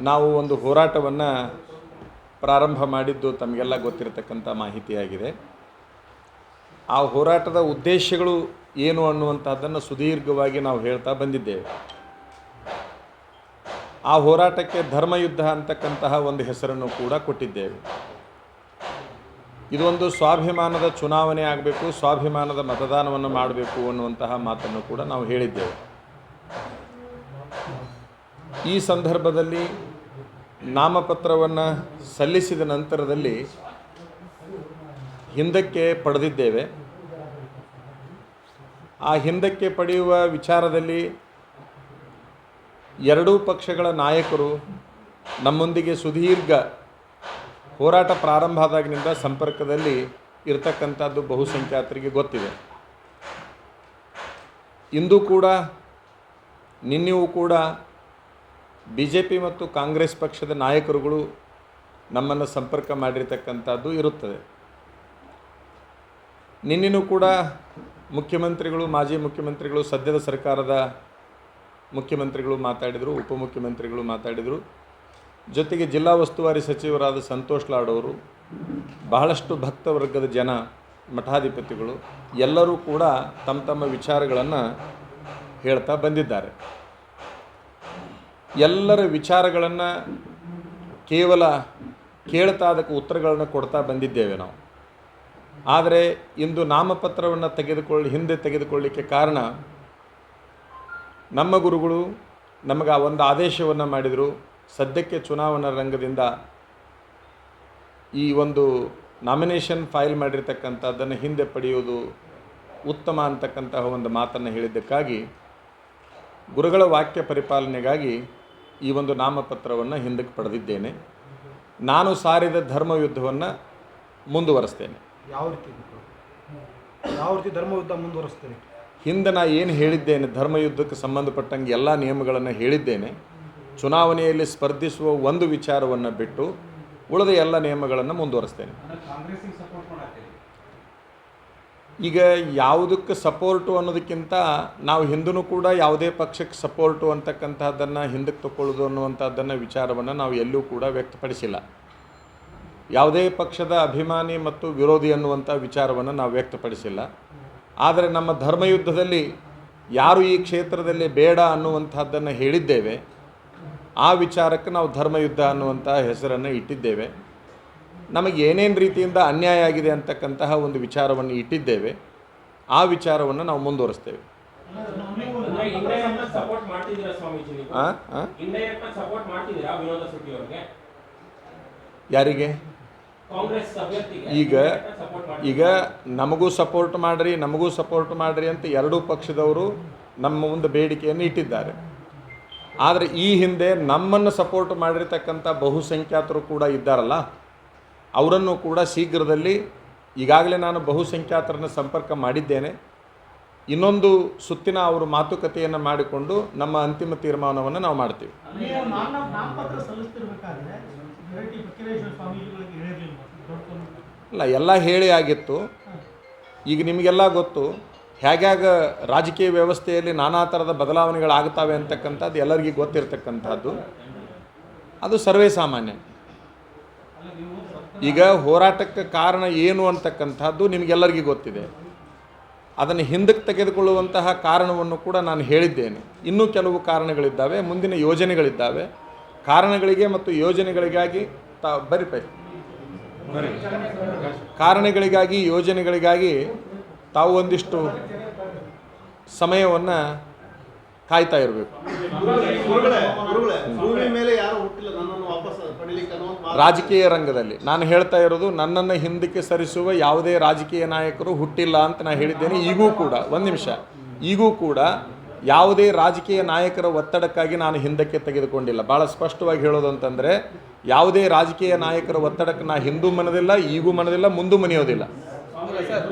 ನಾವು ಒಂದು ಹೋರಾಟವನ್ನು ಪ್ರಾರಂಭ ಮಾಡಿದ್ದು ತಮಗೆಲ್ಲ ಗೊತ್ತಿರತಕ್ಕಂಥ ಮಾಹಿತಿಯಾಗಿದೆ. ಆ ಹೋರಾಟದ ಉದ್ದೇಶಗಳು ಏನು ಅನ್ನುವಂಥದ್ದನ್ನು ಸುದೀರ್ಘವಾಗಿ ನಾವು ಹೇಳ್ತಾ ಬಂದಿದ್ದೇವೆ. ಆ ಹೋರಾಟಕ್ಕೆ ಧರ್ಮಯುದ್ಧ ಅಂತಕ್ಕಂತಹ ಒಂದು ಹೆಸರನ್ನು ಕೂಡ ಕೊಟ್ಟಿದ್ದೇವೆ. ಇದೊಂದು ಸ್ವಾಭಿಮಾನದ ಚುನಾವಣೆ ಆಗಬೇಕು, ಸ್ವಾಭಿಮಾನದ ಮತದಾನವನ್ನು ಮಾಡಬೇಕು ಅನ್ನುವಂತಹ ಮಾತನ್ನು ಕೂಡ ನಾವು ಹೇಳಿದ್ದೇವೆ. ಈ ಸಂದರ್ಭದಲ್ಲಿ ನಾಮಪತ್ರವನ್ನು ಸಲ್ಲಿಸಿದ ನಂತರದಲ್ಲಿ ಹಿಂದಕ್ಕೆ ಪಡೆದಿದ್ದೇವೆ. ಆ ಹಿಂದಕ್ಕೆ ಪಡೆಯುವ ವಿಚಾರದಲ್ಲಿ ಎರಡೂ ಪಕ್ಷಗಳ ನಾಯಕರು ನಮ್ಮೊಂದಿಗೆ ಸುದೀರ್ಘ ಹೋರಾಟ ಪ್ರಾರಂಭ ಆದಾಗಿನಿಂದ ಸಂಪರ್ಕದಲ್ಲಿ ಇರತಕ್ಕಂಥದ್ದು ಬಹುಸಂಖ್ಯಾತರಿಗೆ ಗೊತ್ತಿದೆ. ಇಂದು ಕೂಡ ನಿನ್ನೆಯೂ ಕೂಡ BJP ಮತ್ತು ಕಾಂಗ್ರೆಸ್ ಪಕ್ಷದ ನಾಯಕರುಗಳು ನಮ್ಮನ್ನು ಸಂಪರ್ಕ ಮಾಡಿರ್ತಕ್ಕಂಥದ್ದು ಇರುತ್ತದೆ. ನಿನ್ನೆಯೂ ಕೂಡ ಮುಖ್ಯಮಂತ್ರಿಗಳು, ಮಾಜಿ ಮುಖ್ಯಮಂತ್ರಿಗಳು, ಸದ್ಯದ ಸರ್ಕಾರದ ಮುಖ್ಯಮಂತ್ರಿಗಳು ಮಾತಾಡಿದರು, ಉಪಮುಖ್ಯಮಂತ್ರಿಗಳು ಮಾತಾಡಿದರು. ಜೊತೆಗೆ ಜಿಲ್ಲಾ ಉಸ್ತುವಾರಿ ಸಚಿವರಾದ ಸಂತೋಷ್ ಲಾಡ್ ಅವರು, ಬಹಳಷ್ಟು ಭಕ್ತವರ್ಗದ ಜನ, ಮಠಾಧಿಪತಿಗಳು ಎಲ್ಲರೂ ಕೂಡ ತಮ್ಮ ತಮ್ಮ ವಿಚಾರಗಳನ್ನು ಹೇಳ್ತಾ ಬಂದಿದ್ದಾರೆ. ಎಲ್ಲರ ವಿಚಾರಗಳನ್ನು ಕೇವಲ ಕೇಳ್ತಾ ಅದಕ್ಕೆ ಉತ್ತರಗಳನ್ನು ಕೊಡ್ತಾ ಬಂದಿದ್ದೇವೆ ನಾವು. ಆದರೆ ಇಂದು ನಾಮಪತ್ರವನ್ನು ಹಿಂದೆ ತೆಗೆದುಕೊಳ್ಳಲಿಕ್ಕೆ ಕಾರಣ, ನಮ್ಮ ಗುರುಗಳು ನಮಗೆ ಒಂದು ಆದೇಶವನ್ನು ಮಾಡಿದರು. ಸದ್ಯಕ್ಕೆ ಚುನಾವಣಾ ರಂಗದಿಂದ ಈ ಒಂದು ನಾಮಿನೇಷನ್ ಫೈಲ್ ಮಾಡಿರ್ತಕ್ಕಂಥದ್ದನ್ನು ಹಿಂದೆ ಪಡೆಯುವುದು ಉತ್ತಮ ಅಂತಕ್ಕಂತಹ ಒಂದು ಮಾತನ್ನು ಹೇಳಿದ್ದಕ್ಕಾಗಿ, ಗುರುಗಳ ವಾಕ್ಯ ಪರಿಪಾಲನೆಗಾಗಿ ಈ ಒಂದು ನಾಮಪತ್ರವನ್ನು ಹಿಂದಕ್ಕೆ ಪಡೆದಿದ್ದೇನೆ. ನಾನು ಸಾರಿದ ಧರ್ಮಯುದ್ಧವನ್ನು ಮುಂದುವರಿಸ್ತೇನೆ. ಯಾವ ರೀತಿ ಧರ್ಮಯುದ್ಧ ಮುಂದುವರಿಸ್ತೇನೆ? ಹಿಂದೆ ನಾನು ಏನು ಹೇಳಿದ್ದೇನೆ, ಧರ್ಮಯುದ್ಧಕ್ಕೆ ಸಂಬಂಧಪಟ್ಟಂಗೆ ಎಲ್ಲ ನಿಯಮಗಳನ್ನು ಹೇಳಿದ್ದೇನೆ. ಚುನಾವಣೆಯಲ್ಲಿ ಸ್ಪರ್ಧಿಸುವ ಒಂದು ವಿಚಾರವನ್ನು ಬಿಟ್ಟು ಉಳಿದ ಎಲ್ಲ ನಿಯಮಗಳನ್ನು ಮುಂದುವರಿಸ್ತೇನೆ. ಈಗ ಯಾವುದಕ್ಕೆ ಸಪೋರ್ಟು ಅನ್ನೋದಕ್ಕಿಂತ ನಾವು ಹಿಂದೂ ಕೂಡ ಯಾವುದೇ ಪಕ್ಷಕ್ಕೆ ಸಪೋರ್ಟು ಅಂತಕ್ಕಂಥದ್ದನ್ನು ಹಿಂದಕ್ಕೆ ತಗೊಳ್ಳೋದು ಅನ್ನುವಂಥದ್ದನ್ನು ವಿಚಾರವನ್ನು ನಾವು ಎಲ್ಲೂ ಕೂಡ ವ್ಯಕ್ತಪಡಿಸಿಲ್ಲ. ಯಾವುದೇ ಪಕ್ಷದ ಅಭಿಮಾನಿ ಮತ್ತು ವಿರೋಧಿ ಅನ್ನುವಂಥ ವಿಚಾರವನ್ನು ನಾವು ವ್ಯಕ್ತಪಡಿಸಿಲ್ಲ. ಆದರೆ ನಮ್ಮ ಧರ್ಮಯುದ್ಧದಲ್ಲಿ ಯಾರು ಈ ಕ್ಷೇತ್ರದಲ್ಲಿ ಬೇಡ ಅನ್ನುವಂಥದ್ದನ್ನು ಹೇಳಿದ್ದೇವೆ, ಆ ವಿಚಾರಕ್ಕೆ ನಾವು ಧರ್ಮಯುದ್ಧ ಅನ್ನುವಂಥ ಹೆಸರನ್ನು ಇಟ್ಟಿದ್ದೇವೆ. ನಮಗೆ ಏನೇನು ರೀತಿಯಿಂದ ಅನ್ಯಾಯ ಆಗಿದೆ ಅಂತಕ್ಕಂತಹ ಒಂದು ವಿಚಾರವನ್ನು ಇಟ್ಟಿದ್ದೇವೆ. ಆ ವಿಚಾರವನ್ನು ನಾವು ಮುಂದುವರಿಸ್ತೇವೆ. ಯಾರಿಗೆ? ಈಗ ನಮಗೂ ಸಪೋರ್ಟ್ ಮಾಡಿರಿ ಅಂತ ಎರಡೂ ಪಕ್ಷದವರು ನಮ್ಮ ಮುಂದೆ ಬೇಡಿಕೆಯನ್ನು ಇಟ್ಟಿದ್ದಾರೆ. ಆದರೆ ಈ ಹಿಂದೆ ನಮ್ಮನ್ನು ಸಪೋರ್ಟ್ ಮಾಡಿರ್ತಕ್ಕಂಥ ಬಹುಸಂಖ್ಯಾತರು ಕೂಡ ಇದ್ದಾರಲ್ಲ, ಅವರನ್ನು ಕೂಡ ಶೀಘ್ರದಲ್ಲಿ, ಈಗಾಗಲೇ ನಾನು ಬಹುಸಂಖ್ಯಾತರನ್ನು ಸಂಪರ್ಕ ಮಾಡಿದ್ದೇನೆ, ಇನ್ನೊಂದು ಸುತ್ತಿನ ಅವರು ಮಾತುಕತೆಯನ್ನು ಮಾಡಿಕೊಂಡು ನಮ್ಮ ಅಂತಿಮ ತೀರ್ಮಾನವನ್ನು ನಾವು ಮಾಡ್ತೀವಿ. ಅಲ್ಲ, ಎಲ್ಲ ಹೇಳಿ ಆಗಿತ್ತು. ಈಗ ನಿಮಗೆಲ್ಲ ಗೊತ್ತು ಹೇಗ್ಯಾಗ ರಾಜಕೀಯ ವ್ಯವಸ್ಥೆಯಲ್ಲಿ ನಾನಾ ಥರದ ಬದಲಾವಣೆಗಳಾಗ್ತವೆ ಅಂತಕ್ಕಂಥದ್ದು ಎಲ್ಲರಿಗೂ ಗೊತ್ತಿರ್ತಕ್ಕಂಥದ್ದು. ಅದು ಸರ್ವೇ ಸಾಮಾನ್ಯ. ಈಗ ಹೋರಾಟಕ್ಕೆ ಕಾರಣ ಏನು ಅಂತಕ್ಕಂಥದ್ದು ನಿಮಗೆಲ್ಲರಿಗೂ ಗೊತ್ತಿದೆ. ಅದನ್ನು ಹಿಂದಕ್ಕೆ ತೆಗೆದುಕೊಳ್ಳುವಂತಹ ಕಾರಣವನ್ನು ಕೂಡ ನಾನು ಹೇಳಿದ್ದೇನೆ. ಇನ್ನೂ ಕೆಲವು ಕಾರಣಗಳಿದ್ದಾವೆ, ಮುಂದಿನ ಯೋಜನೆಗಳಿದ್ದಾವೆ. ಕಾರಣಗಳಿಗೆ ಮತ್ತು ಯೋಜನೆಗಳಿಗಾಗಿ ಕಾರಣಗಳಿಗಾಗಿ ಯೋಜನೆಗಳಿಗಾಗಿ ತಾವು ಒಂದಿಷ್ಟು ಸಮಯವನ್ನು ಕಾಯ್ತಾ ಇರಬೇಕು. ರಾಜಕೀಯ ರಂಗದಲ್ಲಿ ನಾನು ಹೇಳ್ತಾ ಇರೋದು, ನನ್ನನ್ನು ಹಿಂದಕ್ಕೆ ಸರಿಸುವ ಯಾವುದೇ ರಾಜಕೀಯ ನಾಯಕರು ಹುಟ್ಟಿಲ್ಲ ಅಂತ ನಾನು ಹೇಳಿದ್ದೇನೆ. ಈಗೂ ಕೂಡ ಯಾವುದೇ ರಾಜಕೀಯ ನಾಯಕರ ಒತ್ತಡಕ್ಕಾಗಿ ನಾನು ಹಿಂದಕ್ಕೆ ತೆಗೆದುಕೊಂಡಿಲ್ಲ. ಭಾಳ ಸ್ಪಷ್ಟವಾಗಿ ಹೇಳೋದು ಅಂತಂದರೆ, ಯಾವುದೇ ರಾಜಕೀಯ ನಾಯಕರ ಒತ್ತಡಕ್ಕೆ ನಾನು ಹಿಂದೂ ಮನದಿಲ್ಲ, ಈಗೂ ಮನದಿಲ್ಲ, ಮುಂದೂ ಮನೆಯೋದಿಲ್ಲ.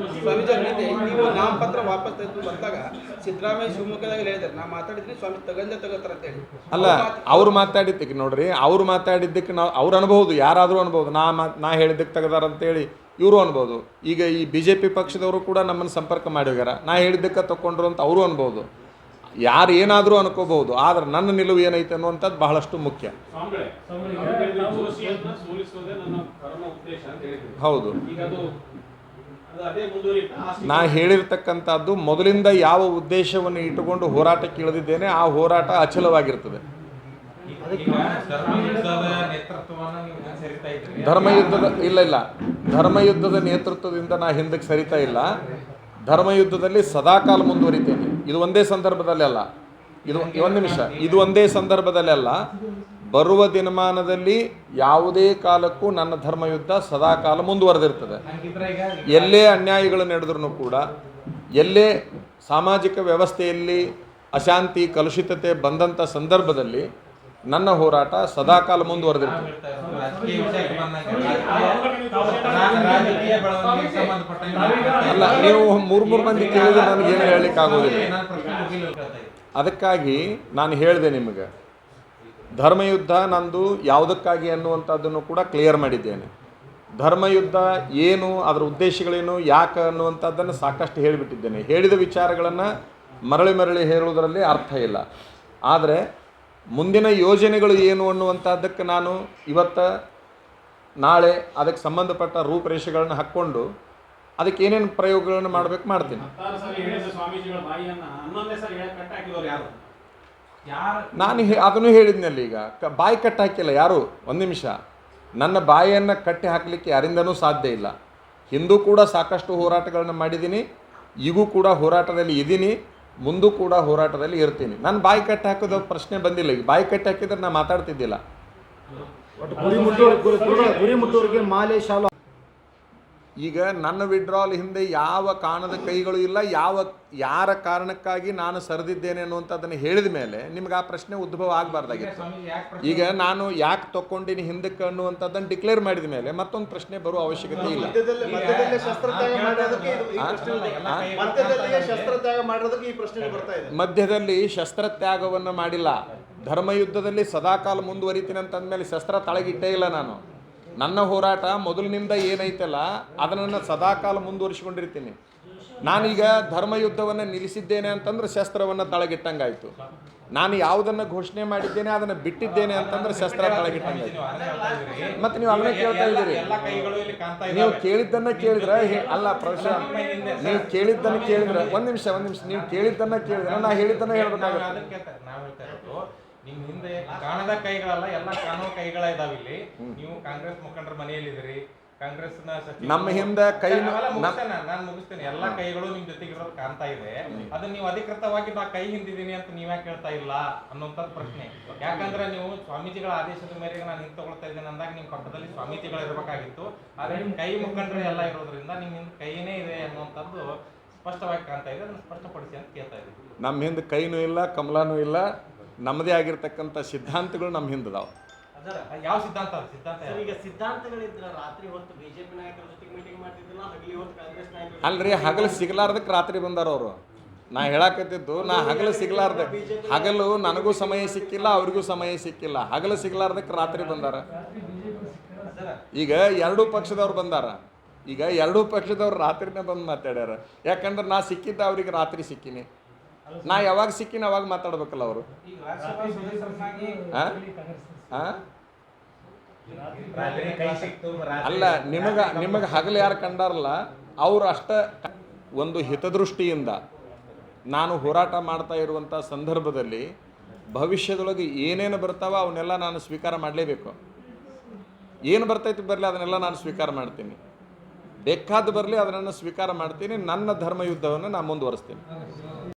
ನೀವು ನಾಮಪತ್ರ ವಾಪಸ್ ತೆಗೆದು ಬಂದಾಗ ಸಿದ್ದರಾಮಯ್ಯ ಶಿವಮೊಗ್ಗದಾಗ ಹೇಳಿದ್ದಾರೆ, ನಾ ಮಾತಾಡಿದ್ರೆ ಸ್ವಾಮಿ ತಗೋತಾರ ಅಂತ ಹೇಳಿ. ಅಲ್ಲ, ಅವ್ರು ಮಾತಾಡಿದ್ದಕ್ಕೆ ನೋಡ್ರಿ, ಅವ್ರು ಮಾತಾಡಿದ್ದಕ್ಕೆ ನಾವು ಅವ್ರು ಅನ್ಬೋದು, ಯಾರಾದರೂ ಅನ್ಬೋದು, ನಾ ಹೇಳಿದ್ದಕ್ಕೆ ತೆಗೆದಾರಂತೇಳಿ ಇವರು ಅನ್ಬೋದು. ಈಗ ಈ BJP ಪಕ್ಷದವರು ಕೂಡ ನಮ್ಮನ್ನು ಸಂಪರ್ಕ ಮಾಡಿ ಹೋಗ್ಯಾರ, ನಾ ಹೇಳಿದ್ದಕ್ಕೆ ತಗೊಂಡ್ರು ಅಂತ ಅವರು ಅನ್ಬೋದು. ಯಾರು ಏನಾದರೂ ಅನ್ಕೋಬಹುದು, ಆದರೆ ನನ್ನ ನಿಲುವು ಏನೈತೆ ಅನ್ನುವಂಥದ್ದು ಬಹಳಷ್ಟು ಮುಖ್ಯ. ಹೌದು, ನಾ ಹೇಳಿರ್ತಕ್ಕಂಥದ್ದು ಮೊದಲಿಂದ ಯಾವ ಉದ್ದೇಶವನ್ನು ಇಟ್ಟುಕೊಂಡು ಹೋರಾಟಕ್ಕೆ ಇಳಿದಿದ್ದೇನೆ ಆ ಹೋರಾಟ ಅಚಲವಾಗಿರ್ತದೆ. ಧರ್ಮಯುದ್ಧದ ಇಲ್ಲ ಧರ್ಮಯುದ್ಧದ ನೇತೃತ್ವದಿಂದ ನಾ ಹಿಂದಕ್ಕೆ ಸರಿತಾ ಇಲ್ಲ. ಧರ್ಮಯುದ್ಧದಲ್ಲಿ ಸದಾಕಾಲ ಮುಂದುವರಿತೇನೆ. ಇದು ಒಂದೇ ಸಂದರ್ಭದಲ್ಲಿ ಅಲ್ಲ, ಒಂದು ನಿಮಿಷ, ಇದು ಒಂದೇ ಸಂದರ್ಭದಲ್ಲಿ ಅಲ್ಲ, ಬರುವ ದಿನಮಾನದಲ್ಲಿ ಯಾವುದೇ ಕಾಲಕ್ಕೂ ನನ್ನ ಧರ್ಮಯುದ್ಧ ಸದಾಕಾಲ ಮುಂದುವರೆದಿರ್ತದೆ. ಎಲ್ಲೇ ಅನ್ಯಾಯಗಳು ನಡೆದ್ರೂ ಕೂಡ, ಎಲ್ಲೇ ಸಾಮಾಜಿಕ ವ್ಯವಸ್ಥೆಯಲ್ಲಿ ಅಶಾಂತಿ ಕಲುಷಿತತೆ ಬಂದಂಥ ಸಂದರ್ಭದಲ್ಲಿ ನನ್ನ ಹೋರಾಟ ಸದಾಕಾಲ ಮುಂದುವರೆದಿರ್ತದೆ. ಅಲ್ಲ, ನೀವು ಮೂರು ಮಂದಿ ಕೇಳಿದ್ರೆ ನನಗೇನು ಹೇಳಲಿಕ್ಕೆ ಆಗೋದಿಲ್ಲ. ಅದಕ್ಕಾಗಿ ನಾನು ಹೇಳಿದೆ ನಿಮಗೆ, ಧರ್ಮಯುದ್ಧ ನಂದು ಯಾವುದಕ್ಕಾಗಿ ಅನ್ನುವಂಥದ್ದನ್ನು ಕೂಡ ಕ್ಲಿಯರ್ ಮಾಡಿದ್ದೇನೆ. ಧರ್ಮಯುದ್ಧ ಏನು, ಅದರ ಉದ್ದೇಶಗಳೇನು, ಯಾಕೆ ಅನ್ನುವಂಥದ್ದನ್ನು ಸಾಕಷ್ಟು ಹೇಳಿಬಿಟ್ಟಿದ್ದೇನೆ. ಹೇಳಿದ ವಿಚಾರಗಳನ್ನು ಮರಳಿ ಹೇಳುವುದರಲ್ಲಿ ಅರ್ಥ ಇಲ್ಲ. ಆದರೆ ಮುಂದಿನ ಯೋಜನೆಗಳು ಏನು ಅನ್ನುವಂಥದ್ದಕ್ಕೆ ನಾನು ಇವತ್ತು ನಾಳೆ ಅದಕ್ಕೆ ಸಂಬಂಧಪಟ್ಟ ರೂಪರೇಷೆಗಳನ್ನು ಹಾಕ್ಕೊಂಡು ಅದಕ್ಕೆ ಏನೇನು ಪ್ರಯೋಗಗಳನ್ನು ಮಾಡಬೇಕು ಮಾಡ್ತೀನಿ. ನಾನು ಅದನ್ನು ಹೇಳಿದ್ನಲ್ಲಿ, ಈಗ ಬಾಯಿ ಕಟ್ಟಿ ಹಾಕಿಲ್ಲ ಯಾರು. ಒಂದು ನಿಮಿಷ, ನನ್ನ ಬಾಯಿಯನ್ನು ಕಟ್ಟಿ ಹಾಕಲಿಕ್ಕೆ ಯಾರಿಂದನೂ ಸಾಧ್ಯ ಇಲ್ಲ. ಹಿಂದೂ ಕೂಡ ಸಾಕಷ್ಟು ಹೋರಾಟಗಳನ್ನು ಮಾಡಿದ್ದೀನಿ, ಈಗೂ ಕೂಡ ಹೋರಾಟದಲ್ಲಿ ಇದ್ದೀನಿ, ಮುಂದೂ ಕೂಡ ಹೋರಾಟದಲ್ಲಿ ಇರ್ತೀನಿ. ನಾನು ಬಾಯಿ ಕಟ್ಟಿ ಹಾಕೋದು ಪ್ರಶ್ನೆ ಬಂದಿಲ್ಲ. ಈಗ ಬಾಯಿ ಕಟ್ಟಿ ಹಾಕಿದ್ರೆ ನಾನು ಮಾತಾಡ್ತಿದ್ದಿಲ್ಲ. ಈಗ ನನ್ನ ವಿಡ್ರಾಲ್ ಹಿಂದೆ ಯಾವ ಕಾರಣದ ಕೈಗಳು ಇಲ್ಲ, ಯಾರ ಕಾರಣಕ್ಕಾಗಿ ನಾನು ಸರಿದಿದ್ದೇನೆ ಅನ್ನುವಂಥದ್ದನ್ನು ಹೇಳಿದ ಮೇಲೆ ನಿಮ್ಗೆ ಆ ಪ್ರಶ್ನೆ ಉದ್ಭವ ಆಗಬಾರ್ದಾಗಿತ್ತು. ಈಗ ನಾನು ಯಾಕೆ ತಗೊಂಡಿನಿ ಹಿಂದಕ್ಕೆ ಅನ್ನುವಂಥದ್ದನ್ನು ಡಿಕ್ಲೇರ್ ಮಾಡಿದ ಮೇಲೆ ಮತ್ತೊಂದು ಪ್ರಶ್ನೆ ಬರುವ ಅವಶ್ಯಕತೆ ಇಲ್ಲ. ಮಧ್ಯದಲ್ಲಿ ಶಸ್ತ್ರತ್ಯಾಗವನ್ನು ಮಾಡಿಲ್ಲ. ಧರ್ಮಯುದ್ಧದಲ್ಲಿ ಸದಾಕಾಲ ಮುಂದುವರಿತೀನಿ ಅಂತಂದಮೇಲೆ ಶಸ್ತ್ರ ತಳಗಿಟ್ಟೇ ಇಲ್ಲ ನಾನು. ನನ್ನ ಹೋರಾಟ ಮೊದಲಿನಿಂದ ಏನೈತಲ್ಲ ಅದನ್ನು ಸದಾಕಾಲ ಮುಂದುವರಿಸಿಕೊಂಡಿರ್ತೀನಿ. ನಾನೀಗ ಧರ್ಮಯುದ್ಧವನ್ನು ನಿಲ್ಲಿಸಿದ್ದೇನೆ ಅಂತಂದ್ರೆ ಶಸ್ತ್ರವನ್ನು ತಳಗಿಟ್ಟಂಗಾಯ್ತು. ನಾನು ಯಾವುದನ್ನು ಘೋಷಣೆ ಮಾಡಿದ್ದೇನೆ ಅದನ್ನು ಬಿಟ್ಟಿದ್ದೇನೆ ಅಂತಂದ್ರೆ ಶಸ್ತ್ರ ತಳಗಿಟ್ಟಂಗಾಯ್ತು. ಮತ್ತೆ ನೀವು ಅದನ್ನ ಕೇಳ್ತಾ ಇದ್ದೀರಿ. ನೀವು ಕೇಳಿದ್ದನ್ನು ಕೇಳಿದ್ರೆ ಅಲ್ಲ ಪ್ರೊಫೆಸರ್, ನೀವು ಕೇಳಿದ್ದನ್ನು ಕೇಳಿದ್ರೆ ಒಂದು ನಿಮಿಷ ನೀವು ಕೇಳಿದ್ದನ್ನು ಕೇಳಿದ್ರೆ ನಾ ಹೇಳಿದ್ದನ್ನು ಹೇಳ್ಬೇಕಾಗುತ್ತೆ. ನಿಮ್ ಹಿಂದೆ ಕಾಣದ ಕೈಗಳಲ್ಲ, ಎಲ್ಲ ಕಾಣುವ ಕೈಗಳ ಇದಾವ. ಇಲ್ಲಿ ನೀವು ಕಾಂಗ್ರೆಸ್ ಮುಖಂಡರ ಮನೆಯಲ್ಲಿದ್ದೀರಿ, ಕಾಂಗ್ರೆಸ್ ನಮ್ಮ ಹಿಂದೆ ಕೈ ನಾನು ಮುಗಿಸ್ತೇನೆ. ಎಲ್ಲಾ ಕೈಗಳು ನಿಮ್ ಜೊತೆಗೆ ಇರೋದು ಕಾಣ್ತಾ ಇದೆ. ಅದನ್ನ ನೀವು ಅಧಿಕೃತವಾಗಿ ನಾ ಕೈ ಹಿಂದಿದ್ದೀನಿ ಅಂತ ನೀವ್ಯಾಕೆ ಹೇಳ್ತಾ ಇಲ್ಲ ಅನ್ನೋಂಥದ್ದು ಪ್ರಶ್ನೆ. ಯಾಕಂದ್ರೆ ನೀವು ಸ್ವಾಮೀಜಿಗಳ ಆದೇಶದ ಮೇರೆಗೆ ನಾನು ಹಿಂದೆ ತಗೊಳ್ತಾ ಇದ್ದೇನೆ ಅಂದಾಗ ನಿಮ್ ಪಕ್ಕದಲ್ಲಿ ಸ್ವಾಮೀಜಿಗಳು ಇರಬೇಕಾಗಿತ್ತು. ಆದ್ರೆ ನಿಮ್ ಕೈ ಮುಖಂಡರು ಎಲ್ಲ ಇರೋದ್ರಿಂದ ನಿಮ್ ಹಿಂದೆ ಕೈನೇ ಇದೆ ಅನ್ನುವಂಥದ್ದು ಸ್ಪಷ್ಟವಾಗಿ ಕಾಣ್ತಾ ಇದೆ. ಅದನ್ನ ಸ್ಪಷ್ಟಪಡಿಸಿ ಅಂತ ಕೇಳ್ತಾ ಇದ್ದೀವಿ. ನಮ್ಮ ಹಿಂದೆ ಕೈನೂ ಇಲ್ಲ, ಕಮಲಾನೂ ಇಲ್ಲ. ನಮ್ಮದೇ ಆಗಿರ್ತಕ್ಕಂಥ ಸಿದ್ಧಾಂತಗಳು ನಮ್ಮ ಹಿಂದದಾವ. ಯಾವ ಸಿದ್ಧಾಂತ? ಈಗ ಸಿದ್ಧಾಂತಗಳಿದ್ರ ರಾತ್ರಿ ಹೊತ್ತು ಬಿಜೆಪಿ ನಾಯಕರ ಜೊತೆಗೆ ಮೀಟಿಂಗ್ ಮಾಡ್ತಿದ್ದಿಲ್ಲ, ಹಗಲಿ ಹೊತ್ತು ಕಾಂಗ್ರೆಸ್ ನಾಯಕರು. ಅಲ್ರಿ, ಹಗಲು ಸಿಗಲಾರ್ದಕ್ಕೆ ರಾತ್ರಿ ಬಂದಾರ ಅವರು. ನಾ ಹೇಳಕತ್ತಿದ್ದು, ನಾ ಹಗಲು ಸಿಗಲಾರ್ದ, ಹಗಲು ನನಗೂ ಸಮಯ ಸಿಕ್ಕಿಲ್ಲ, ಅವ್ರಿಗೂ ಸಮಯ ಸಿಕ್ಕಿಲ್ಲ. ಹಗಲು ಸಿಗಲಾರ್ದಕ್ಕೆ ರಾತ್ರಿ ಬಂದಾರ. ಈಗ ಎರಡೂ ಪಕ್ಷದವ್ರು ಬಂದಾರ. ಈಗ ಎರಡೂ ಪಕ್ಷದವ್ರು ರಾತ್ರಿನೇ ಬಂದು ಮಾತಾಡ್ಯಾರ. ಯಾಕಂದ್ರೆ ನಾ ಸಿಕ್ಕಿದ್ದ ಅವ್ರಿಗೆ ರಾತ್ರಿ ಸಿಕ್ಕಿನಿ. ನಾ ಯಾವಾಗ ಸಿಕ್ಕಿನ ಅವಾಗ ಮಾತಾಡ್ಬೇಕಲ್ಲ ಅವರು. ಅಲ್ಲ, ನಿಮಗೆ ಹಗಲು ಯಾರು ಕಂಡಾರಲ್ಲ ಅವರು ಅಷ್ಟ ಒಂದು ಹಿತದೃಷ್ಟಿಯಿಂದ ನಾನು ಹೋರಾಟ ಮಾಡ್ತಾ ಇರುವಂಥ ಸಂದರ್ಭದಲ್ಲಿ ಭವಿಷ್ಯದೊಳಗೆ ಏನೇನು ಬರ್ತಾವ ಅವನ್ನೆಲ್ಲ ನಾನು ಸ್ವೀಕಾರ ಮಾಡಲೇಬೇಕು. ಏನು ಬರ್ತೈತಿ ಬರಲಿ ಅದನ್ನೆಲ್ಲ ನಾನು ಸ್ವೀಕಾರ ಮಾಡ್ತೀನಿ. ಬೇಕಾದ ಬರಲಿ ಅದನ್ನು ಸ್ವೀಕಾರ ಮಾಡ್ತೀನಿ. ನನ್ನ ಧರ್ಮಯುದ್ಧವನ್ನು ನಾನು ಮುಂದುವರಿಸ್ತೀನಿ.